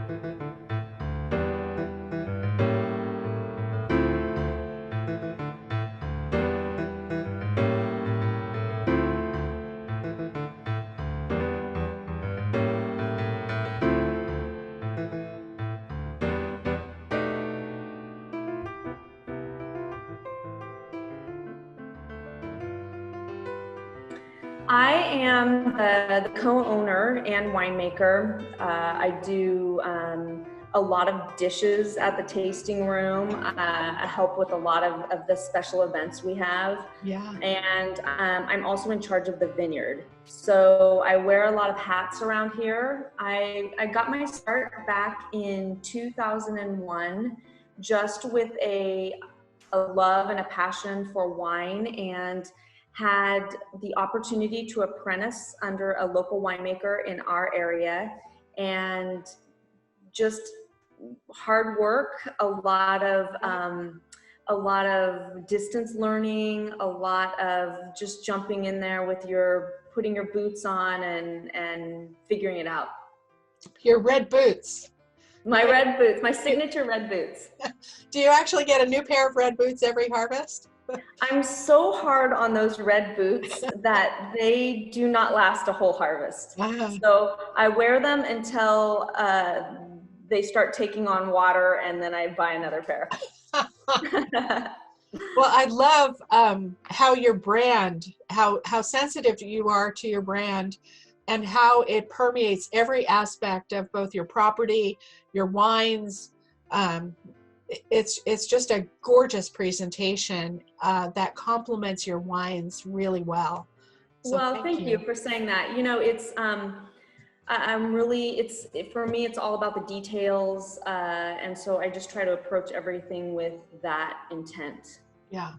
I am the co-owner and winemaker. I do a lot of dishes at the tasting room. I help with a lot of the special events we have. Yeah. And I'm also in charge of the vineyard. So I wear a lot of hats around here. I got my start back in 2001, just with a love and a passion for wine, and had the opportunity to apprentice under a local winemaker in our area, and just hard work, a lot of distance learning, a lot of just jumping in there with putting your boots on and figuring it out. Your red boots. My red boots, my signature red boots. Do you actually get a new pair of red boots every harvest? I'm so hard on those red boots that they do not last a whole harvest. Wow. So I wear them until they start taking on water, and then I buy another pair. Well, I love how your brand, how sensitive you are to your brand, and how it permeates every aspect of both your property, your wines. It's just a gorgeous presentation that complements your wines really well. So well, thank you for saying that. You know, it's for me, it's all about the details, and so I just try to approach everything with that intent. Yeah,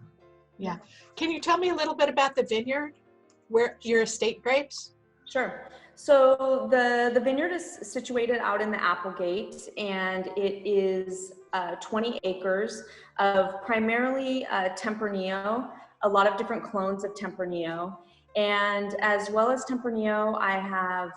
yeah. Can you tell me a little bit about the vineyard, where your estate grapes? Sure. So the vineyard is situated out in the Applegate, and it is 20 acres of primarily Tempranillo, a lot of different clones of Tempranillo. And as well as Tempranillo, I have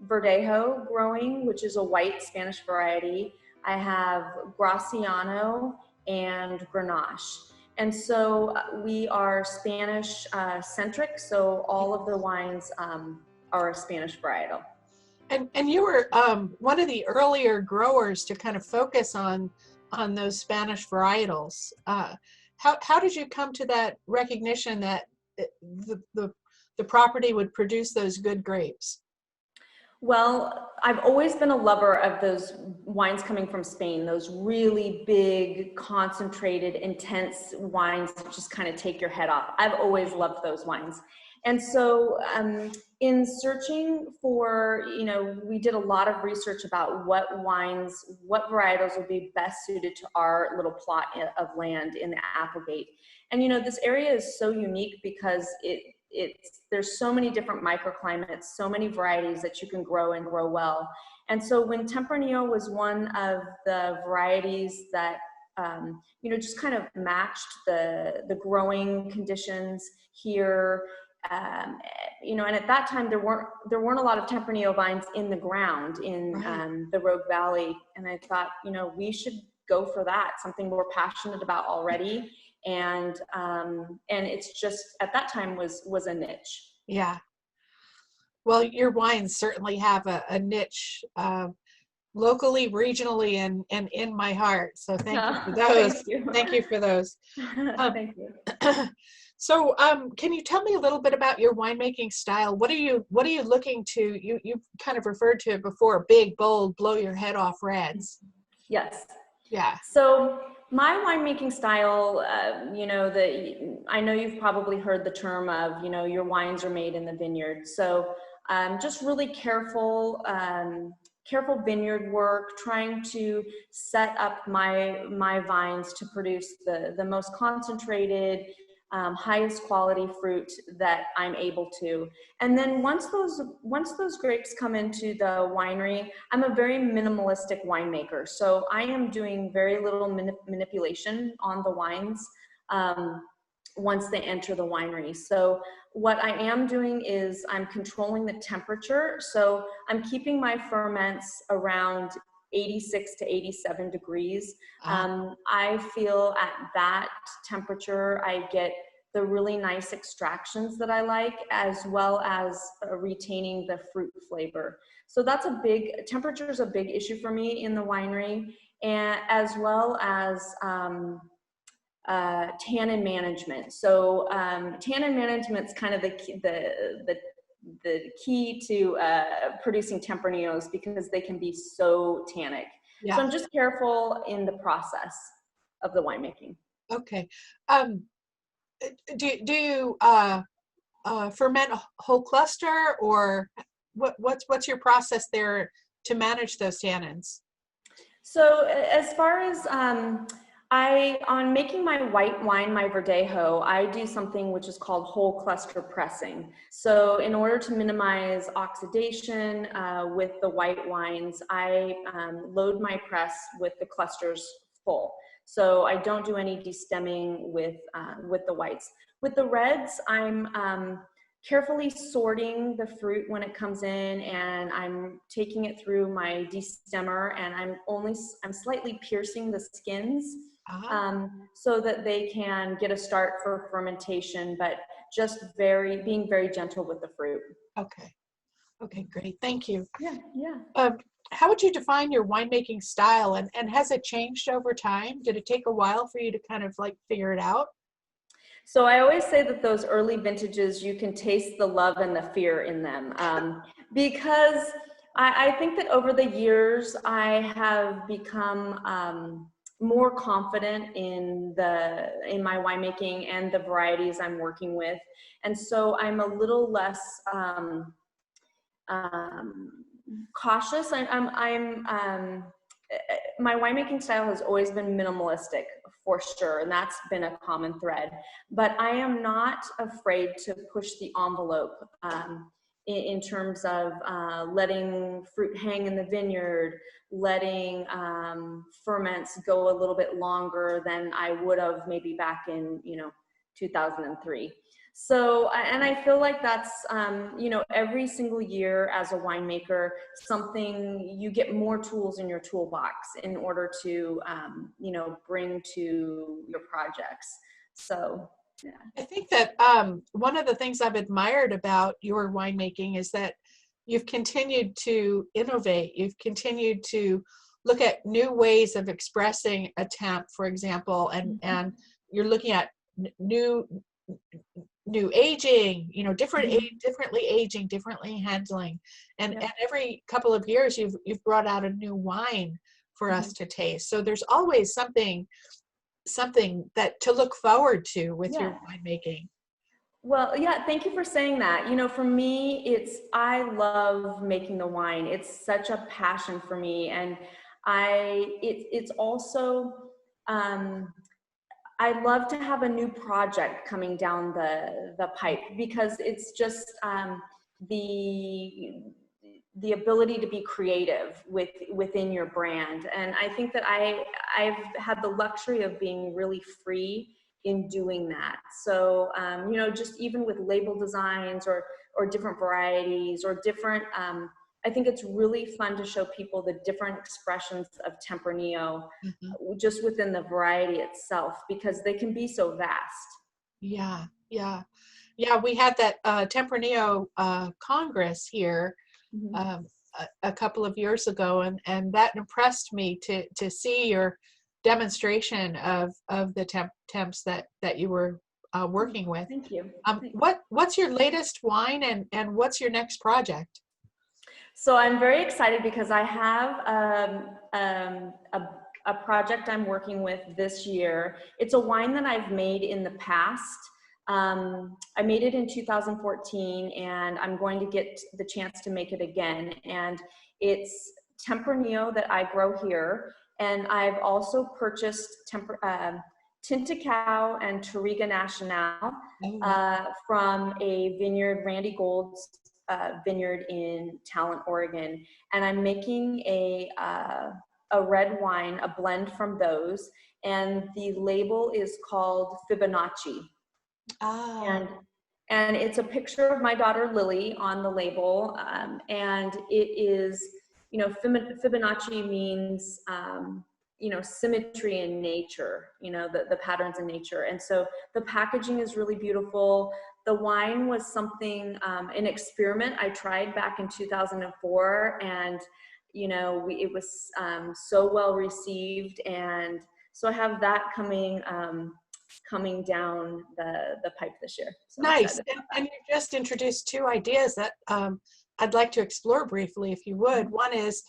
Verdejo growing, which is a white Spanish variety. I have Graciano and Garnacha. And so we are Spanish centric, so all of the wines are a Spanish varietal. And you were one of the earlier growers to kind of focus on those Spanish varietals. How did you come to that recognition that the property would produce those good grapes? Well, I've always been a lover of those wines coming from Spain, those really big, concentrated, intense wines that just kind of take your head off. I've always loved those wines. And so in searching for, we did a lot of research about what varietals would be best suited to our little plot of land in the Applegate. And, this area is so unique because there's so many different microclimates, so many varieties that you can grow and grow well. And so when Tempranillo was one of the varieties that, just kind of matched the growing conditions here, and at that time there weren't a lot of Tempranillo vines in the ground in the Rogue Valley, and I thought, we should go for that, something we're passionate about already, and it's just at that time was a niche. Yeah. Well, your wines certainly have a niche locally, regionally, and in my heart. So thank you for those. Thank you. Thank you for those. Thank you. So can you tell me a little bit about your winemaking style? What are you looking to? You kind of referred to it before, big, bold, blow your head off reds. Yes. Yeah. So my winemaking style, I know you've probably heard the term of, your wines are made in the vineyard. So just really careful vineyard work, trying to set up my vines to produce the most concentrated, highest quality fruit that I'm able to. And then once those grapes come into the winery, I'm a very minimalistic winemaker. So I am doing very little manipulation on the wines once they enter the winery. So what I am doing is I'm controlling the temperature. So I'm keeping my ferments around 86 to 87 degrees. Ah, I feel at that temperature, I get the really nice extractions that I like, as well as retaining the fruit flavor. So that's temperature is a big issue for me in the winery, and as well as tannin management. So tannin management's kind of the key to producing Tempranillos, because they can be so tannic. So yeah. I'm just careful in the process of the winemaking. Okay. Um, do you ferment a whole cluster, or what's your process there to manage those tannins? So as far as on making my white wine, my Verdejo, I do something which is called whole cluster pressing. So in order to minimize oxidation with the white wines, I load my press with the clusters full. So I don't do any destemming with the whites. With the reds, I'm carefully sorting the fruit when it comes in, and I'm taking it through my destemmer, and I'm slightly piercing the skins Ah, so that they can get a start for fermentation, but just being very gentle with the fruit. okay. Okay, great. Thank you. Yeah, yeah. Um, how would you define your winemaking style, and has it changed over time? Did it take a while for you to kind of like figure it out? So I always say that those early vintages, you can taste the love and the fear in them, because I think that over the years I have become more confident in my winemaking and the varieties I'm working with, and so I'm a little less um, cautious. My winemaking style has always been minimalistic, for sure, and that's been a common thread. But I am not afraid to push the envelope in terms of letting fruit hang in the vineyard, letting ferments go a little bit longer than I would have maybe back in 2003. So, and I feel like that's, every single year as a winemaker, you get more tools in your toolbox in order to, bring to your projects. So, yeah. I think that one of the things I've admired about your winemaking is that you've continued to innovate. You've continued to look at new ways of expressing a temp, for example, and you're looking at new aging, differently aging, differently handling, and Yep. every couple of years you've brought out a new wine for us to taste. So there's always something that to look forward to with your Yeah. winemaking. Well, yeah, thank you for saying that. For me, I love making the wine. It's such a passion for me. And it's also, um, I love to have a new project coming down the pipe, because it's just the the ability to be creative within your brand. And I think that I've had the luxury of being really free in doing that. So just even with label designs or different varieties or different I think it's really fun to show people the different expressions of Tempranillo Mhm. just within the variety itself, because they can be so vast. Yeah, yeah, yeah. We had that Tempranillo Congress here Mhm. um, a couple of years ago, and that impressed me to see your demonstration of the temps that you were working with. Thank you. What's your latest wine, and what's your next project? So I'm very excited because I have a project I'm working with this year. It's a wine that I've made in the past. I made it in 2014, and I'm going to get the chance to make it again. And it's Tempranillo that I grow here. And I've also purchased Tintacao and Touriga Nacional Oh, wow. from a vineyard, Randy Gold's vineyard in Talent, Oregon, and I'm making a red wine, a blend from those, and the label is called Fibonacci, Ah, and it's a picture of my daughter Lily on the label, and it is Fibonacci means, symmetry in nature, the patterns in nature. And so the packaging is really beautiful. The wine was something, an experiment I tried back in 2004, and, it was so well received. And so I have that coming down the pipe this year. So nice. And you just introduced two ideas that I'd like to explore briefly, if you would. One is,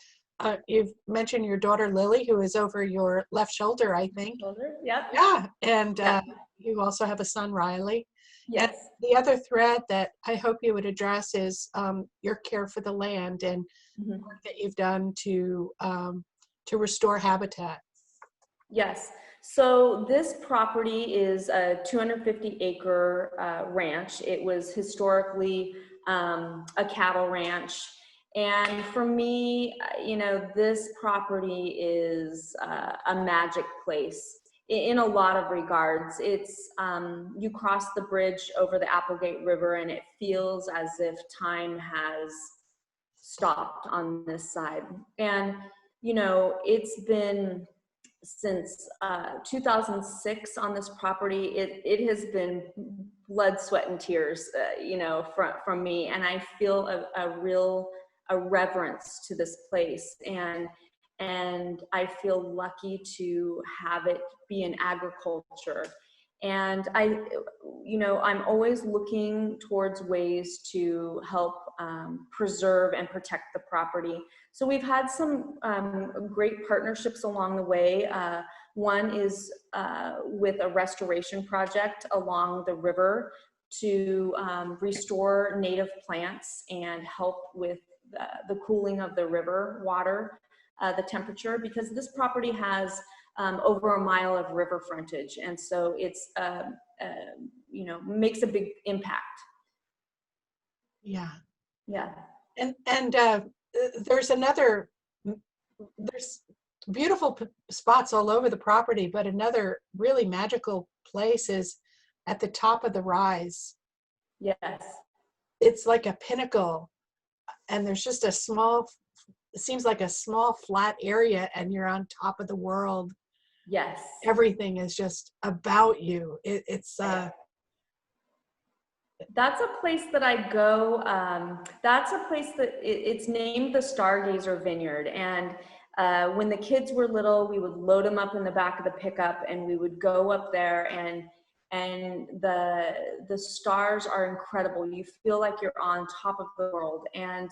you've mentioned your daughter Lily, who is over your left shoulder, I think. Shoulder, yep. Yeah, and you also have a son, Riley. Yes. And the other thread that I hope you would address is your care for the land and work that you've done to restore habitat. Yes. So this property is a 250-acre ranch. It was historically a cattle ranch. And for me, this property is a magic place in a lot of regards. It's, you cross the bridge over the Applegate River and it feels as if time has stopped on this side. And, it's been since 2006 on this property. It has been blood, sweat, and tears, from me. And I feel a reverence to this place, and I feel lucky to have it be in agriculture. And I'm always looking towards ways to help preserve and protect the property. So we've had some great partnerships along the way. One is with a restoration project along the river to restore native plants and help with the cooling of the river water, the temperature, because this property has over a mile of river frontage. And so it's, makes a big impact. Yeah. Yeah. And there's beautiful spots all over the property, but another really magical place is at the top of the rise. Yes. It's like a pinnacle, and there's just it seems like a small flat area, and you're on top of the world. Yes. Everything is just about you. That's a place that I go. That's a place that it's named the Stargazer Vineyard. And when the kids were little, we would load them up in the back of the pickup, and we would go up there, and the stars are incredible. You feel like you're on top of the world, and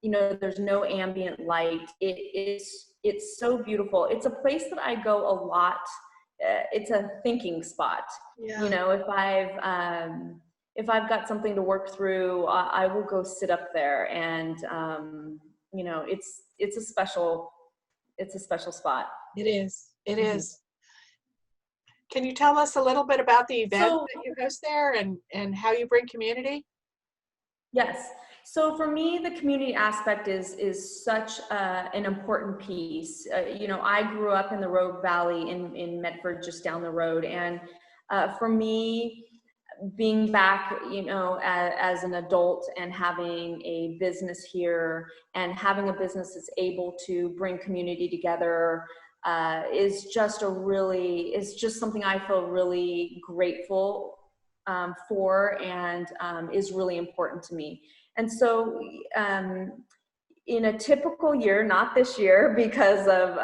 there's no ambient light. It's so beautiful. It's a place that I go a lot. It's a thinking spot. Yeah. If I've got something to work through, I will go sit up there, and it's a special spot. It is. It is. Can you tell us a little bit about the event that you host there and how you bring community? Yes. So for me, the community aspect is such an important piece. I grew up in the Rogue Valley in Medford, just down the road. And for me, being back, as an adult and having a business here and having a business that's able to bring community together is just something I feel really grateful for, and is really important to me. And so in a typical year, not this year because of,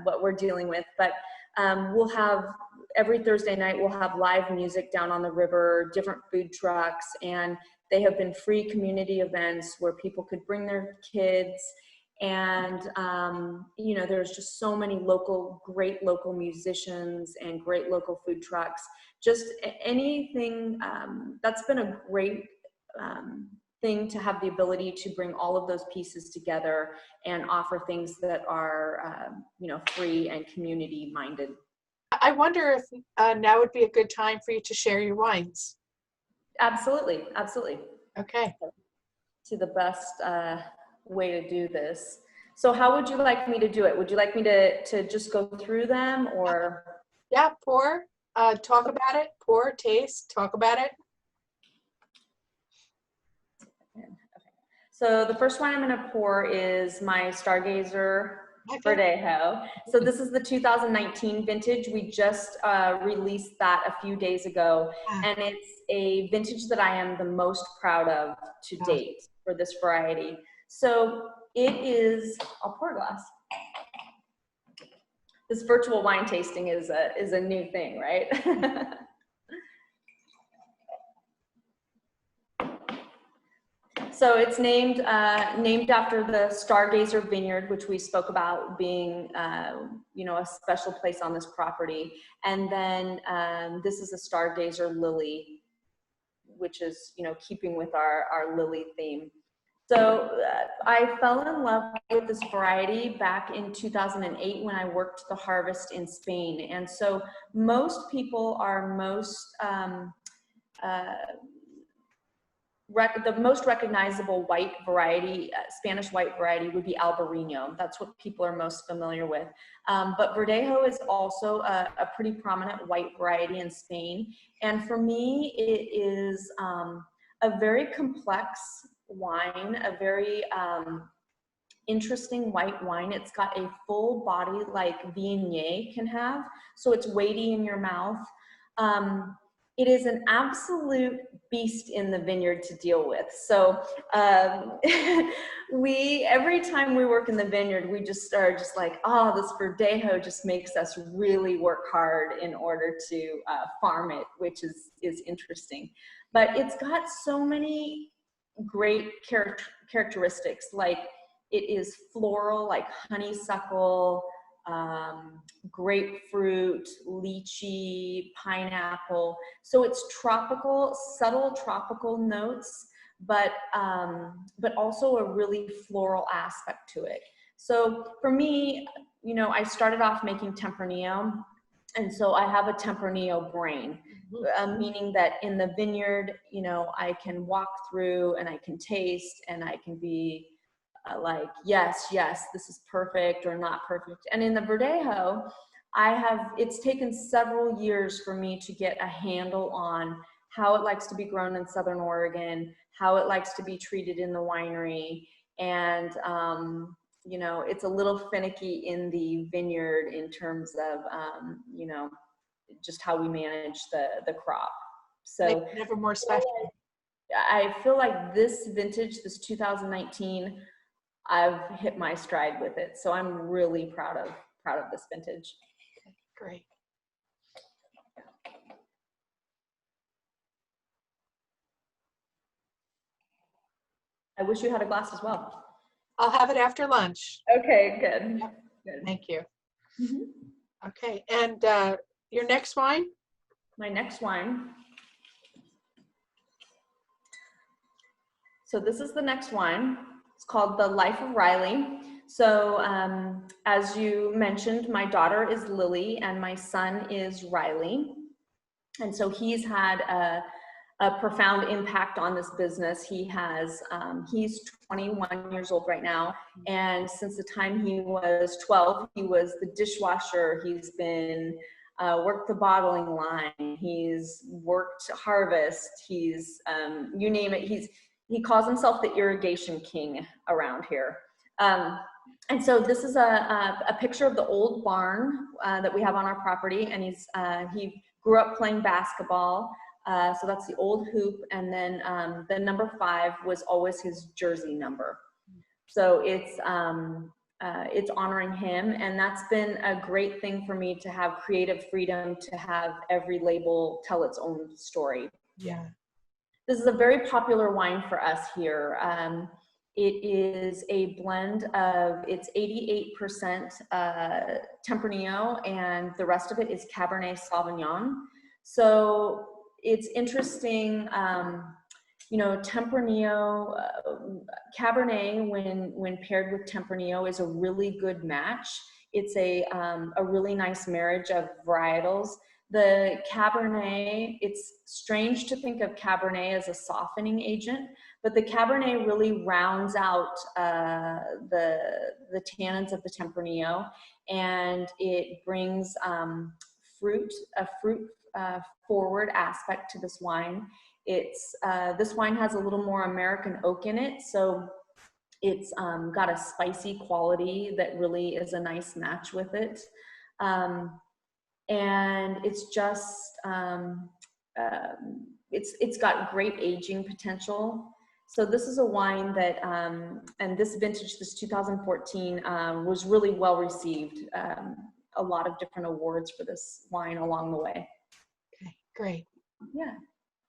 what we're dealing with, but we'll have, every Thursday night, we'll have live music down on the river, different food trucks, and they have been free community events where people could bring their kids. And, there's just so many great local musicians and great local food trucks. Just anything, that's been a great thing to have the ability to bring all of those pieces together and offer things that are, free and community minded. I wonder if now would be a good time for you to share your wines. Absolutely. Absolutely. Okay. To the best way to do this. So how would you like me to do it? Would you like me to just go through them, or? Yeah, pour, talk about it, pour, taste, talk about it. So the first wine I'm going to pour is my Stargazer Okay. Verdejo. So this is the 2019 vintage. We just released that a few days ago, and it's a vintage that I am the most proud of to date for this variety. So it is, I'll pour a glass. This virtual wine tasting is a new thing, right? So it's named after the Stargazer Vineyard, which we spoke about being, you know, a special place on this property. And then this is a Stargazer Lily, which is, you know, keeping with our lily theme. So I fell in love with this variety back in 2008 when I worked the harvest in Spain. And so most people are the most recognizable white variety, Spanish white variety, would be Albarino. That's what people are most familiar with. But Verdejo is also a pretty prominent white variety in Spain. And for me, it is a very complex wine, a very interesting white wine. It's got a full body like Viognier can have, so it's weighty in your mouth. It is an absolute beast in the vineyard to deal with. So every time we work in the vineyard, we just are just like, oh, this Verdejo just makes us really work hard in order to farm it, which is interesting. But it's got so many great characteristics, like it is floral, like honeysuckle, grapefruit, lychee, pineapple. So it's tropical, subtle tropical notes, but also a really floral aspect to it. So for me, you know, I started off making Tempranillo, and so I have a Tempranillo brain, meaning that in the vineyard, you know, I can walk through and I can taste and I can be like, yes, this is perfect or not perfect. And in the Verdejo, it's taken several years for me to get a handle on how it likes to be grown in Southern Oregon, how it likes to be treated in the winery. And, you know, it's a little finicky in the vineyard in terms of, you know, just how we manage the crop. So never more special. I feel like this vintage, this 2019, I've hit my stride with it. So I'm really proud of this vintage. Okay, great. I wish you had a glass as well. I'll have it after lunch. Okay, good. Yep. Good. Thank you. Okay, and your next wine? My next wine. So this is the next wine. It's called The Life of Riley. So as you mentioned, my daughter is Lily and my son is Riley. And so he's had a profound impact on this business. He's 21 years old right now. And since the time he was 12, he was the dishwasher. He's been worked the bottling line. He's worked harvest. He's, you name it. He calls himself the irrigation king around here. And so this is a picture of the old barn that we have on our property. And he grew up playing basketball. So that's the old hoop. And then the number 5 was always his jersey number. So it's honoring him. And that's been a great thing for me to have creative freedom, to have every label tell its own story. Yeah. This is a very popular wine for us here. It is a blend of, it's 88% Tempranillo, and the rest of it is Cabernet Sauvignon. So it's interesting, you know, Tempranillo, Cabernet, when paired with Tempranillo, is a really good match. It's a really nice marriage of varietals. The Cabernet, it's strange to think of Cabernet as a softening agent, but the Cabernet really rounds out the tannins of the Tempranillo, and it brings a fruit forward aspect to this wine. This wine has a little more American oak in it, so It's got a spicy quality that really is a nice match with it. And it's just, it's got great aging potential. So this is a wine that, and this vintage, this 2014, was really well received. A lot of different awards for this wine along the way. Okay, great. Yeah,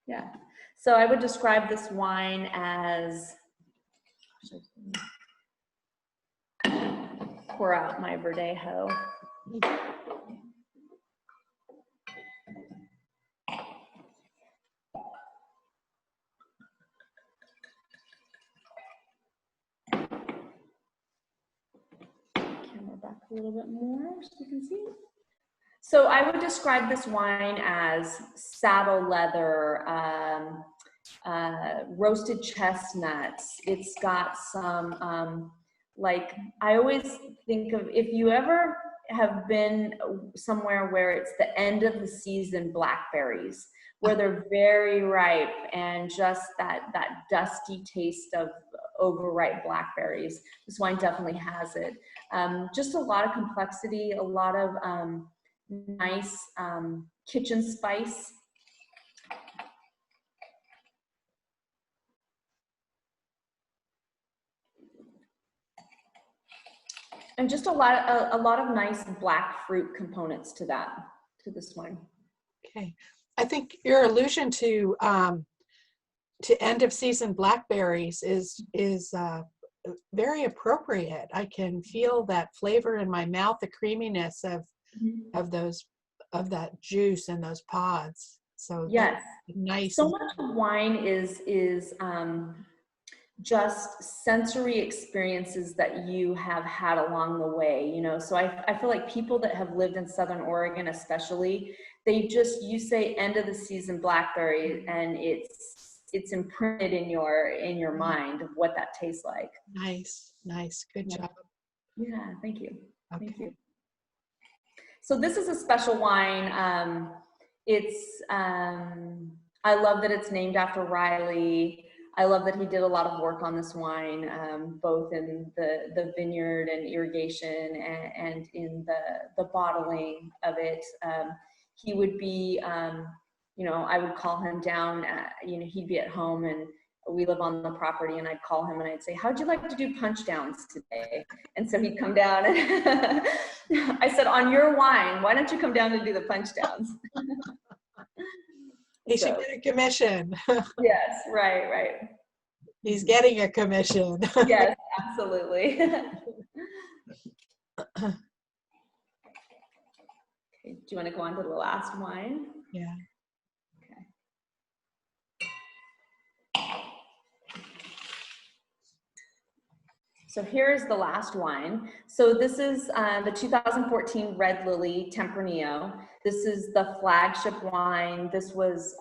yeah. So I would describe this wine as, pour out my Verdejo. Camera back a little bit more so you can see. So I would describe this wine as saddle leather, roasted chestnuts. It's got some, like, I always think of, if you ever have been somewhere where it's the end of the season blackberries, where they're very ripe and just that dusty taste of overripe blackberries. This wine definitely has it. Just a lot of complexity, a lot of nice kitchen spice. And just a lot of nice black fruit components to this wine. Okay, I think your allusion to end of season blackberries is very appropriate. I can feel that flavor in my mouth, the creaminess of that juice and those pods. So yes, nice. So much of wine is just sensory experiences that you have had along the way, you know. So I feel like people that have lived in Southern Oregon especially, you say end of the season blackberry and it's imprinted in your mind of what that tastes like. Nice, good job. Yeah, thank you. Okay. Thank you. So this is a special wine. I love that it's named after Riley. I love that he did a lot of work on this wine, both in the vineyard and irrigation and in the bottling of it. He would be, you know, I would call him down, you know, he'd be at home and we live on the property and I'd call him and I'd say, how'd you like to do punch downs today? And so he'd come down and I said, on your wine, why don't you come down and do the punch downs? He should get a commission. Yes, right. He's getting a commission. Yes, absolutely. Okay, do you want to go on to the last wine? Yeah. So here's the last wine. So this is the 2014 Red Lily Tempranillo. This is the flagship wine. This was,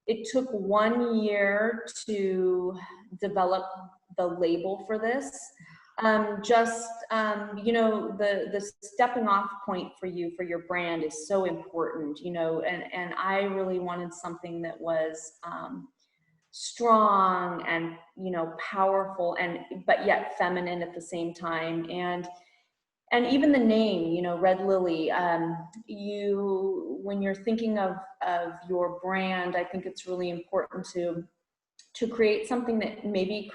it took 1 year to develop the label for this. You know, the stepping off point for you, for your brand is so important, you know, and I really wanted something that was, strong and, you know, powerful but yet feminine at the same time. And even the name, you know, Red Lily, when you're thinking of your brand, I think it's really important to create something that maybe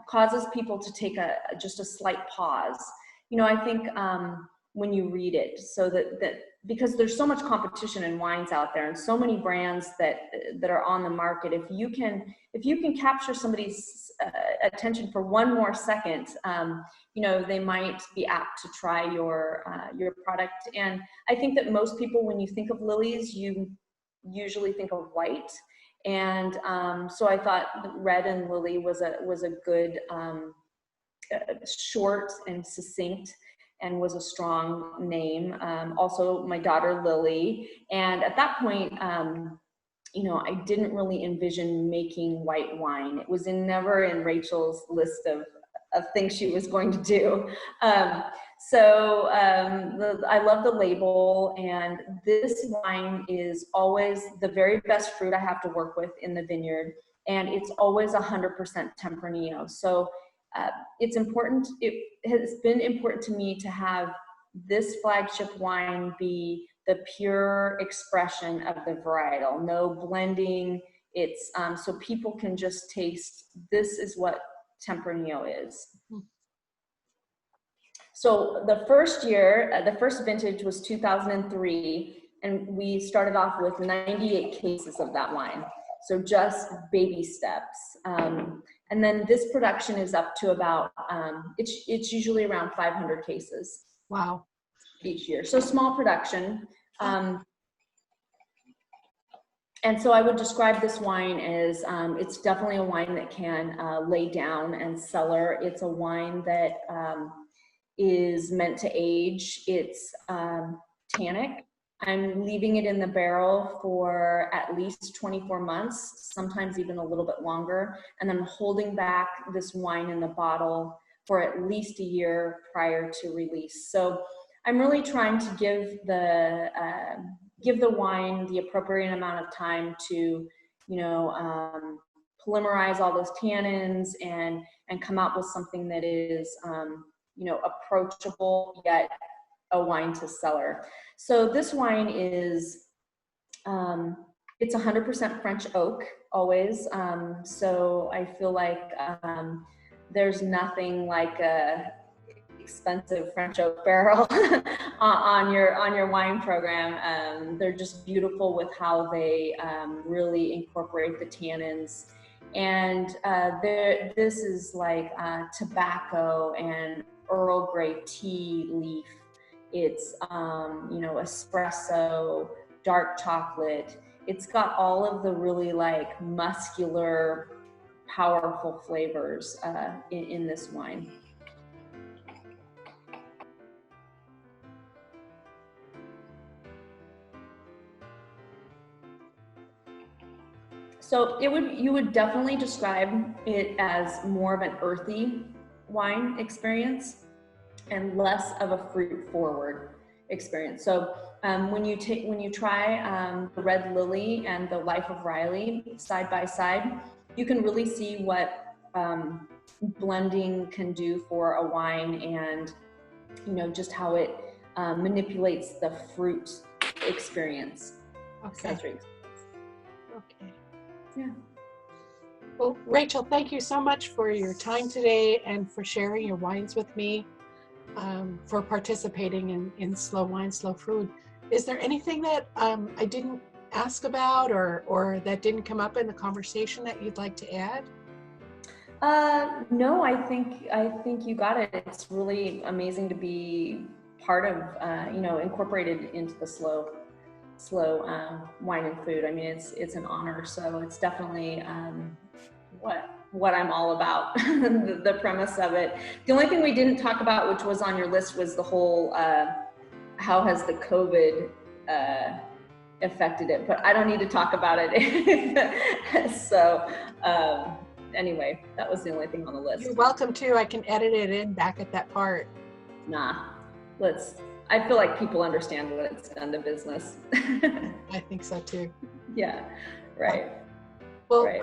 causes people to take just a slight pause. You know, I think when you read it, so that because there's so much competition in wines out there and so many brands that are on the market, if you can capture somebody's attention for one more second, you know, they might be apt to try your product. And I think that most people, when you think of lilies, you usually think of white. And so I thought Red and Lily was a good, short and succinct, and was a strong name. Also my daughter Lily. And at that point, you know, I didn't really envision making white wine. It was never in Rachel's list of things she was going to do. I love the label, and this wine is always the very best fruit I have to work with in the vineyard. And it's always 100% Tempranillo. So it's important. It has been important to me to have this flagship wine be the pure expression of the varietal, no blending. It's so people can just taste, this is what Tempranillo is. So the first year, the first vintage was 2003, and we started off with 98 cases of that wine. So just baby steps. And then this production is up to about, it's usually around 500 cases. Wow. Each year. So small production. And so I would describe this wine as, it's definitely a wine that can lay down and cellar. It's a wine that is meant to age. It's tannic. I'm leaving it in the barrel for at least 24 months, sometimes even a little bit longer, and then holding back this wine in the bottle for at least a year prior to release. So I'm really trying to give the wine the appropriate amount of time to, polymerize all those tannins and come out with something that is, approachable yet a wine to cellar. So this wine is, it's 100% French oak always. So I feel like there's nothing like a expensive French oak barrel on your wine program. They're just beautiful with how they really incorporate the tannins. And this is like tobacco and Earl Grey tea leaf. It's espresso, dark chocolate. It's got all of the really like muscular, powerful flavors in this wine. So you would definitely describe it as more of an earthy wine experience and less of a fruit forward experience. So when you try the Red Lily and the Life of Riley side by side, you can really see what blending can do for a wine, and just how it manipulates the fruit experience. Okay. Sensory. Okay. Yeah. Well, Rachel, thank you so much for your time today and for sharing your wines with me, for participating in Slow Wine, Slow Food. Is there anything that I didn't ask about or that didn't come up in the conversation that you'd like to add? No, I think you got it. It's really amazing to be part of, incorporated into the slow wine and food. I mean, it's an honor. So it's definitely what I'm all about. the premise of it. The only thing we didn't talk about, which was on your list, was the whole how has the COVID affected it? But I don't need to talk about it. So. Anyway, that was the only thing on the list. You're welcome to. I can edit it in back at that part. Nah, I feel like people understand what it's done to business. I think so too. Yeah, right. Well, right.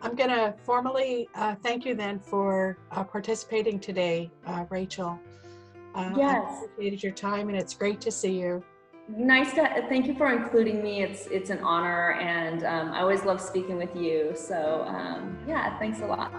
I'm going to formally thank you then for participating today, Rachel. Yes. I appreciated your time, and it's great to see you. Thank you for including me. It's an honor, and I always love speaking with you. So yeah, thanks a lot.